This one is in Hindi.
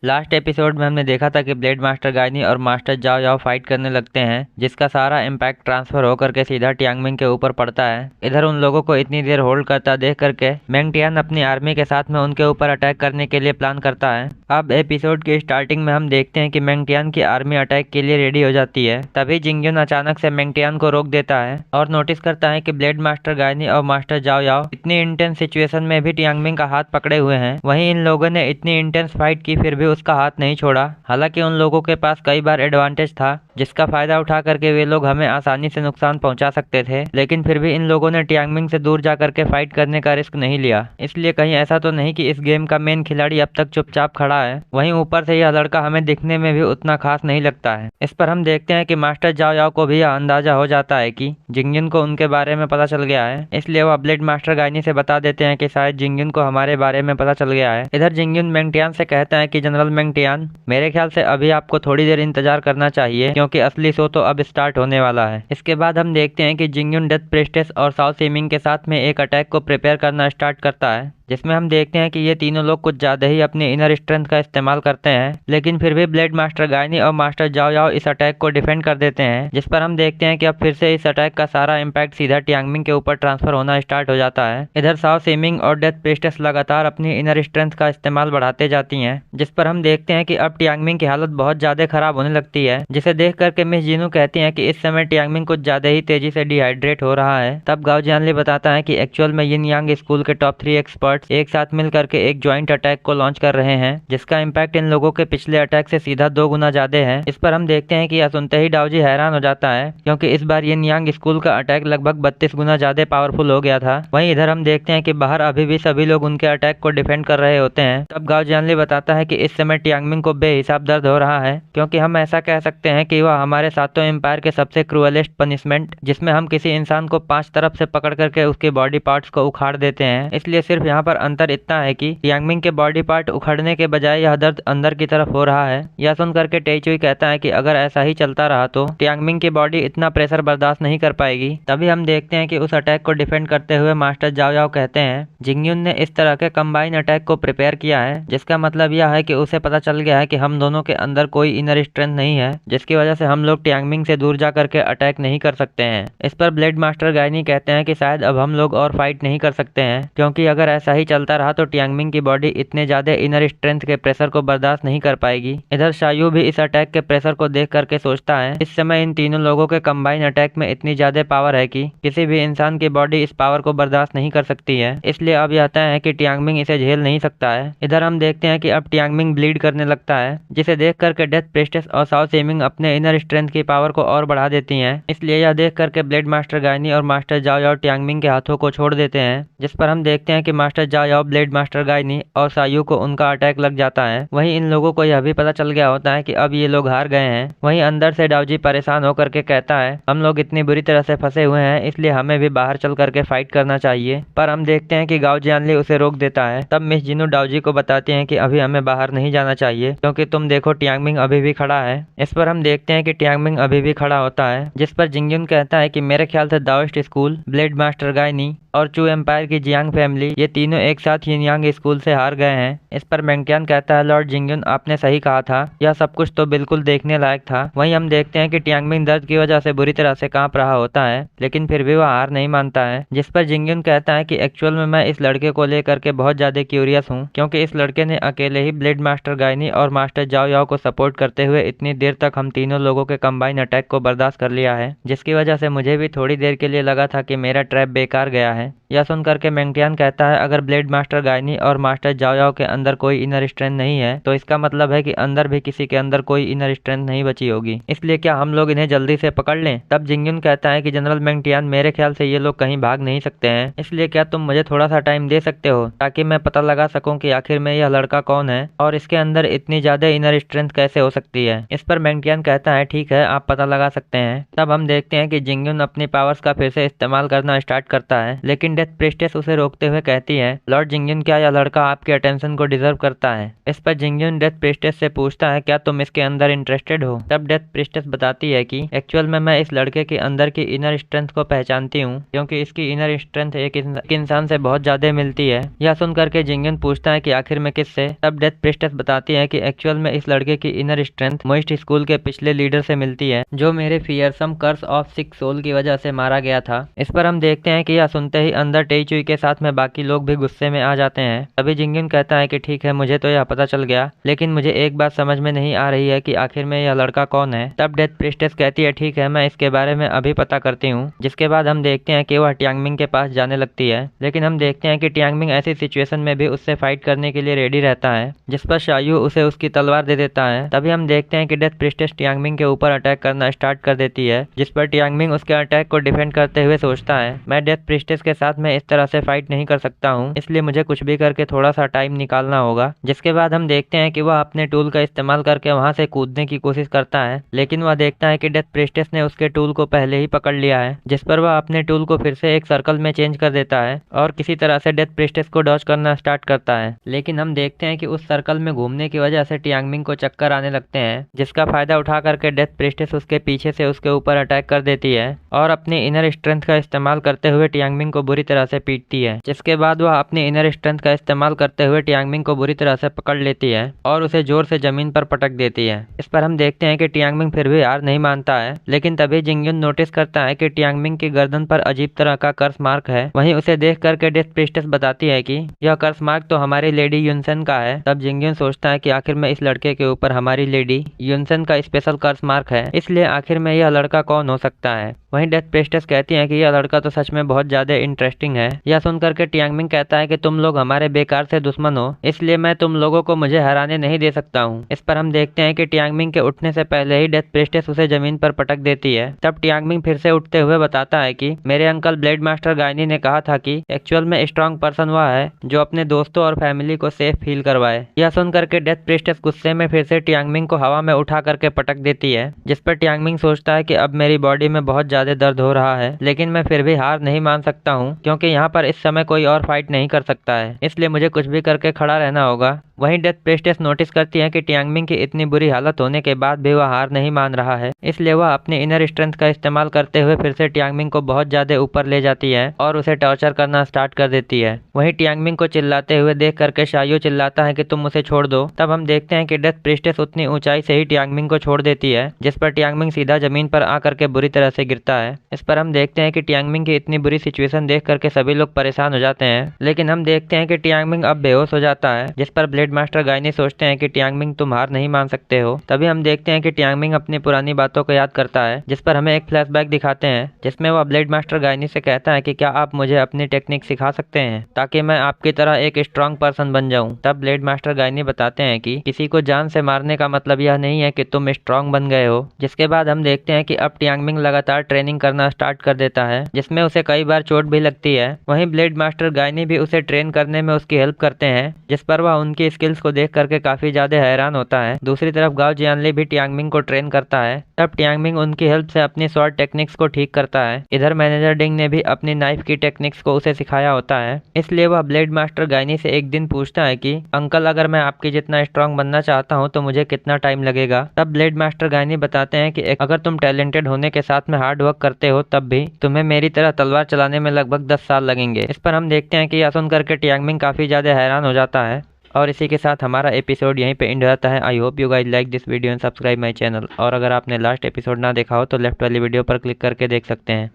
लास्ट एपिसोड में हमने देखा था कि ब्लेड मास्टर गाइनी और मास्टर जाओ याओ फाइट करने लगते हैं, जिसका सारा इम्पैक्ट ट्रांसफर होकर के सीधा टियांगमिंग के ऊपर पड़ता है। इधर उन लोगों को इतनी देर होल्ड करता देख करके मेंग टियान अपनी आर्मी के साथ में उनके ऊपर अटैक करने के लिए प्लान करता है। अब एपिसोड के स्टार्टिंग में हम देखते हैं कि मेंग टियान की आर्मी अटैक के लिए रेडी हो जाती है। तभी जिंगयुन अचानक से मेंग टियान को रोक देता है और नोटिस करता है कि ब्लेड मास्टर गाइनी और मास्टर जाओ याओ इतनी इंटेंस सिचुएशन में भी टियांगमिंग का हाथ पकड़े हुए हैं। वहीं इन लोगों ने इतनी इंटेंस फाइट की फिर भी उसका हाथ नहीं छोड़ा। हालांकि उन लोगों के पास कई बार एडवांटेज था जिसका फायदा उठा करके वे लोग हमें आसानी से नुकसान पहुंचा सकते थे, लेकिन फिर भी इन लोगों ने टियांगमिंग से दूर जाकर के फाइट करने का रिस्क नहीं लिया। इसलिए कहीं ऐसा तो नहीं कि इस गेम का मेन खिलाड़ी अब तक चुपचाप खड़ा है। वहीं ऊपर से यह लड़का हमें दिखने में भी उतना खास नहीं लगता है। इस पर हम देखते हैं कि मास्टर जाओ याओ को भी यह अंदाजा हो जाता है कि जिंगयुन को उनके बारे में पता चल गया है, इसलिए वह ब्लेड मास्टर गाइनी से बता देते हैं कि शायद जिंगयुन को हमारे बारे में पता चल गया है। इधर जिंगयुन मेंग टियान से कहता है कि जनरल मेंग टियान, मेरे ख्याल से अभी आपको थोड़ी देर इंतजार करना चाहिए क्योंकि असली शो तो अब स्टार्ट होने वाला है। इसके बाद हम देखते हैं कि जिंगयुन डेथ प्रिस्टेस और साओ सीमिंग के साथ में एक अटैक को प्रिपेयर करना स्टार्ट करता है, जिसमें हम देखते हैं कि ये तीनों लोग कुछ ज्यादा ही अपनी इनर स्ट्रेंथ का इस्तेमाल करते हैं, लेकिन फिर भी ब्लेड मास्टर गाइनी और मास्टर जाओ याओ इस अटैक को डिफेंड कर देते हैं। जिस पर हम देखते हैं कि अब फिर से इस अटैक का सारा इम्पैक्ट सीधा टियांगमिंग के ऊपर ट्रांसफर होना स्टार्ट हो जाता है। इधर साओ सीमिंग और डेथ प्रिस्टेस लगातार अपनी इनर स्ट्रेंथ का इस्तेमाल बढ़ाते जाती हैं, जिस पर हम देखते हैं कि अब टियांगमिंग की हालत बहुत ज्यादा खराब होने लगती है, जिसे देख करके मिस जिनू कहती है कि इस समय टियांगमिंग कुछ ज्यादा ही तेजी से डिहाइड्रेट हो रहा है। तब गाओ जियानली बताता है कि एक्चुअल में यिन यांग स्कूल के टॉप 3 एक्सपर्ट्स एक साथ मिलकर के एक ज्वाइंट अटैक को लॉन्च कर रहे हैं, जिसका इम्पैक्ट इन लोगों के पिछले अटैक से सीधा 2 गुना ज्यादा है। इस पर हम देखते हैं कि यह सुनते ही डाओजी हैरान हो जाता है क्योंकि इस बार यिन यांग स्कूल का अटैक लगभग 32 गुना ज्यादा पावरफुल हो गया था। वहीं इधर हम देखते हैं कि बाहर अभी भी सभी लोग उनके अटैक को डिफेंड कर रहे होते हैं। तब गाओ जियानली बताता है कि इस समय टियांगमिंग को बेहिसाब दर्द हो रहा है क्योंकि हम ऐसा कह सकते हैं कि वह हमारे सातों एम्पायर के सबसे क्रूएलेस्ट पनिशमेंट, जिसमें हम किसी इंसान को 5 तरफ से पकड़ करके उसके बॉडी पार्ट्स को उखाड़ देते हैं। इसलिए सिर्फ यहाँ पर अंतर इतना है कि टियांगमिंग के बॉडी पार्ट उखड़ने के बजाय यह दर्द अंदर की तरफ हो रहा है। यह सुन करके टेइचुई कहता है कि अगर ऐसा ही चलता रहा तो टियांगमिंग की बॉडी इतना प्रेशर बर्दाश्त नहीं कर पाएगी। तभी हम देखते हैं कि उस अटैक को डिफेंड करते हुए मास्टर जाओ याओ कहते हैं, जिंगयुन ने इस तरह के कंबाइन अटैक को प्रिपेयर किया है, जिसका मतलब यह है कि उसे पता चल गया है कि हम दोनों के अंदर कोई इनर स्ट्रेंथ नहीं है, जिसकी वजह से हम लोग टियांगमिंग से दूर जा करके अटैक नहीं कर सकते हैं। इस पर ब्लेड मास्टर गाइनी कहते हैं कि शायद अब हम लोग और फाइट नहीं कर सकते हैं क्योंकि अगर ऐसा ही चलता रहा तो टियांगमिंग की बॉडी इतने ज्यादा इनर स्ट्रेंथ के प्रेशर को बर्दाश्त नहीं कर पाएगी। इधर शायू भी इस अटैक के प्रेशर को देख करके सोचता है इस समय इन तीनों लोगों के कंबाइन अटैक में इतनी ज्यादा पावर है कि किसी भी इंसान की बॉडी इस पावर को बर्दाश्त नहीं कर सकती है, इसलिए अब यह तय है कि टियांगमिंग इसे झेल नहीं सकता है। इधर हम देखते हैं कि अब टियांगमिंग ब्लीड करने लगता है, जिसे देख करके डेथ प्रिस्टेस और साओ सीमिंग अपने इनर स्ट्रेंथ की पावर को और बढ़ा देती हैं। इसलिए यह देख करके ब्लेड मास्टर गाइनी और मास्टर जाओ याओ टियांगमिंग के हाथों को छोड़ देते हैं, जिस पर हम देखते हैं कि मास्टर जाओ याओ ब्लेड मास्टर गाइनी और सायू को उनका अटैक लग जाता है। वहीं इन लोगों को यह भी पता चल गया होता है कि अब ये लोग हार गए हैं। वहीं अंदर से डाओजी परेशान होकर के कहता है, हम लोग इतनी बुरी तरह से फंसे हुए हैं इसलिए हमें भी बाहर चल करके फाइट करना चाहिए। पर हम देखते हैं कि गाओ जियानली उसे रोक देता है। तब मिस जिनू डाओजी को बताती हैं कि अभी हमें बाहर नहीं जाना चाहिए क्योंकि तुम देखो टियांगमिंग अभी भी खड़ा है। इस पर हम देखते हैं कि टियांगमिंग अभी भी खड़ा होता है, जिस पर जिंगयुन कहता है कि मेरे ख्याल से दाओइस्ट स्कूल, ब्लेड मास्टर गाइनी और चू एम्पायर की जियांग फैमिली ये तीनों एक साथ यिन यांग स्कूल से हार गए हैं। इस पर मेंग टियान कहता है, लॉर्ड जिंगयुन आपने सही कहा था, यह सब कुछ तो बिल्कुल देखने लायक था। वहीं हम देखते हैं कि टियांगमिंग दर्द की वजह से बुरी तरह से कांप रहा होता है, लेकिन फिर भी वह हार नहीं मानता है। जिस पर जिंगयुन कहता है कि एक्चुअल में मैं इस लड़के को लेकर के बहुत ज्यादा क्यूरियस हूँ क्योंकि इस लड़के ने अकेले ही ब्लेड मास्टर गाइनी और मास्टर जाओ याओ को सपोर्ट करते हुए इतनी देर तक हम तीनों लोगों के कंबाइन अटैक को बर्दाश्त कर लिया है, जिसकी वजह से मुझे भी थोड़ी देर के लिए लगा था कि मेरा ट्रैप बेकार गया है। यह सुन करके मेंग टियान कहता है, अगर ब्लेड मास्टर गाइनी और मास्टर जाओ याओ के अंदर कोई इनर स्ट्रेंथ नहीं है तो इसका मतलब है कि अंदर भी किसी के अंदर कोई इनर स्ट्रेंथ नहीं बची होगी, इसलिए क्या हम लोग इन्हें जल्दी से पकड़ लें। तब जिंगयुन कहता है कि जनरल मेंग टियान मेरे ख्याल से ये लोग कहीं भाग नहीं सकते हैं, इसलिए क्या तुम मुझे थोड़ा सा टाइम दे सकते हो ताकि मैं पता लगा सकूं कि आखिर में यह लड़का कौन है और इसके अंदर इतनी ज्यादा इनर स्ट्रेंथ कैसे हो सकती है। इस पर मेंग टियान कहता है, ठीक है आप पता लगा सकते हैं। तब हम देखते हैं कि जिंगयुन अपनी पावर्स का फिर से इस्तेमाल करना स्टार्ट करता है, लेकिन डेथ प्रिस्टेस उसे रोकते हुए कहती है, लॉर्ड जिंगयुन, क्या यह लड़का आपके अटेंशन को डिजर्व करता है? इस पर जिंगयुन डेथ प्रिस्टेस से पूछता है, क्या तुम इसके अंदर इंटरेस्टेड हो? तब डेथ प्रिस्टेस बताती है कि एक्चुअल में मैं इस लड़के के अंदर की इनर स्ट्रेंथ को पहचानती हूँ, क्योंकि इसकी इनर स्ट्रेंथ एक इंसान से बहुत ज्यादा मिलती है। यह सुनकर के जिंगयुन पूछता है कि आखिर में किससे? तब डेथ प्रिस्टेस बताती है कि एक्चुअल में इस लड़के की इनर स्ट्रेंथ मोइस्ट स्कूल के पिछले लीडर से मिलती है, जो मेरे फियरसम कर्स ऑफ 6 सोल की वजह से मारा गया था। इस पर हम देखते हैं कि यह सुनते ही अंदर टेईचुई के साथ में बाकी लोग भी गुस्से में आ जाते हैं। तभी जिंगयुन कहता है कि ठीक है, मुझे तो यह पता चल गया, लेकिन मुझे एक बात समझ में नहीं आ रही है कि आखिर में यह लड़का कौन है। तब डेथ प्रिस्टेस कहती है, ठीक है, मैं इसके बारे में अभी पता करती हूँ। जिसके बाद हम देखते हैं कि वह टियांगमिंग के पास जाने लगती है, लेकिन हम देखते हैं कि टियांगमिंग ऐसी सिचुएशन में भी उससे फाइट करने के लिए रेडी रहता है, जिस पर शायू उसे उसकी तलवार दे देता है। तभी हम देखते हैं कि डेथ प्रिस्टेस टियांगमिंग के ऊपर अटैक करना स्टार्ट कर देती है, जिस पर टियांगमिंग उसके अटैक को डिफेंड करते हुए सोचता है, मैं डेथ प्रिस्टेस के साथ में इस तरह से फाइट नहीं कर सकता हूँ, इसलिए मुझे कुछ भी करके थोड़ा सा टाइम निकालना होगा। जिसके बाद हम देखते हैं कि वह अपने टूल का इस्तेमाल करके वहां से कूदने की कोशिश करता है, लेकिन वह देखता है कि डेथ प्रिस्टेस ने उसके टूल को पहले ही पकड़ लिया है, जिस पर वह अपने टूल को फिर से एक सर्कल में चेंज कर देता है और किसी तरह से डेथ प्रिस्टेस को डॉज करना स्टार्ट करता है। लेकिन हम देखते हैं कि उस सर्कल में घूमने की वजह से टियांगमिंग को चक्कर आने लगते हैं, जिसका फायदा उठा करके डेथ प्रिस्टेस उसके पीछे से उसके ऊपर अटैक कर देती है और अपनी इनर स्ट्रेंथ का इस्तेमाल करते हुए टियांगमिंग को बुरी तरह से पीटती है। जिसके बाद वह अपनी इनर स्ट्रेंथ का इस्तेमाल करते हुए टियांगमिंग को बुरी तरह से पकड़ लेती है और उसे जोर से जमीन पर पटक देती है। इस पर हम देखते हैं कि टियांगमिंग फिर भी हार नहीं मानता है, लेकिन तभी जिंगयुन नोटिस करता है कि टियांगमिंग की गर्दन पर अजीब तरह का कर्स मार्क है। वहीं उसे देख करके डेथ प्रिस्टेस बताती है कि यह कर्स मार्क तो हमारी लेडी युनसेन का है। तब जिंगयुन सोचता है कि आखिर में इस लड़के के ऊपर हमारी लेडी युनसेन का स्पेशल कर्स मार्क है, इसलिए आखिर में यह लड़का कौन हो सकता है। वहीं डेथ प्रिस्टेस कहती है कि यह लड़का तो सच में बहुत ज्यादा इंटरेस्टिंग है। यह सुनकर के टियांगमिंग कहता है कि तुम लोग हमारे बेकार से दुश्मन हो, इसलिए मैं तुम लोगों को मुझे हराने नहीं दे सकता हूँ। इस पर हम देखते हैं कि टियांगमिंग के उठने से पहले ही डेथ प्रिस्टेस उसे जमीन पर पटक देती है। तब टियांगमिंग फिर से उठते हुए बताता है कि मेरे अंकल ब्लेड मास्टर गायनी ने कहा था कि एक्चुअल में स्ट्रॉन्ग पर्सन वह है जो अपने दोस्तों और फैमिली को सेफ फील करवाए। यह सुनकर के डेथ प्रिस्टेस गुस्से में फिर से टियांगमिंग को हवा में उठा करके पटक देती है, जिस पर टियांगमिंग सोचता है कि अब मेरी बॉडी में बहुत ज्यादा दर्द हो रहा है, लेकिन मैं फिर भी हार नहीं मान सकता हूँ, क्योंकि यहाँ पर इस समय कोई और फाइट नहीं कर सकता है, इसलिए मुझे कुछ भी करके खड़ा रहना होगा। वहीं डेथ प्रिस्टेस नोटिस करती है कि टियांगमिंग की इतनी बुरी हालत होने के बाद भी वह हार नहीं मान रहा है, इसलिए वह अपनी इनर स्ट्रेंथ का इस्तेमाल करते हुए फिर से टियांगमिंग को बहुत ज्यादा ऊपर ले जाती है और उसे टॉर्चर करना स्टार्ट कर देती है। वहीं टियांगमिंग को चिल्लाते हुए देख करके शायू चिल्लाता है कि तुम उसे छोड़ दो। तब हम देखते हैं कि डेथ प्रिस्टेस उतनी ऊंचाई से ही टियांगमिंग को छोड़ देती है, जिस पर टियांगमिंग सीधा जमीन पर आकर के बुरी तरह से गिरता है। इस पर हम देखते हैं कि टियांगमिंग की इतनी बुरी सिचुएशन देख करके सभी लोग परेशान हो जाते हैं, लेकिन हम देखते हैं कि टियांगमिंग अब बेहोश हो जाता है, जिस पर ब्लेड मास्टर गायनी सोचते हैं कि टियांगमिंग तुम हार नहीं मान सकते हो। तभी हम देखते हैं कि टियांगमिंग अपनी पुरानी बातों को याद करता है, जिस पर हमें एक फ्लैशबैक दिखाते हैं, जिसमें वह ब्लेड मास्टर गायनी से कहता है कि क्या आप मुझे अपनी टेक्निक सिखा सकते हैं ताकि मैं आपकी तरह एक स्ट्रॉन्ग पर्सन बन जाऊं। तब ब्लेड मास्टर गायनी बताते हैं कि किसी को जान से मारने का मतलब यह नहीं है कि तुम स्ट्रॉन्ग बन गए हो। जिसके बाद हम देखते हैं कि अब टियांगमिंग लगातार ट्रेनिंग करना स्टार्ट कर देता है, जिसमें उसे कई बार चोट भी लगती है। वहीं ब्लेड मास्टर गायनी भी उसे ट्रेन करने में उसकी हेल्प करते हैं, जिस पर वह उनकी स्किल्स को देख करके काफी ज्यादा हैरान होता है। दूसरी तरफ गाओ जियानली भी टियांगमिंग को ट्रेन करता है। तब टियांगमिंग उनकी हेल्प से अपनी स्वॉर्ड टेक्निक्स को ठीक करता है। इधर मैनेजर डिंग ने भी अपनी नाइफ की टेक्निक्स को उसे सिखाया होता है, इसलिए वह ब्लेड मास्टर गायनी से एक दिन पूछता है कि अंकल, अगर मैं आपकी जितना स्ट्रॉन्ग बनना चाहता हूँ तो मुझे कितना टाइम लगेगा। तब ब्लेड मास्टर गायनी बताते हैं कि अगर तुम टैलेंटेड होने के साथ में हार्ड वर्क करते हो तब भी तुम्हें मेरी तरह तलवार चलाने में लगभग 10 साल लगेंगे। इस पर हम देखते हैं कि यह सुन करके टियांगमिंग काफी ज्यादा हैरान हो जाता है। और इसी के साथ हमारा एपिसोड यहीं पे एंड होता है। I hope you guys like this video and subscribe my channel. और अगर आपने लास्ट एपिसोड ना देखा हो तो लेफ्ट वाली वीडियो पर क्लिक करके देख सकते हैं।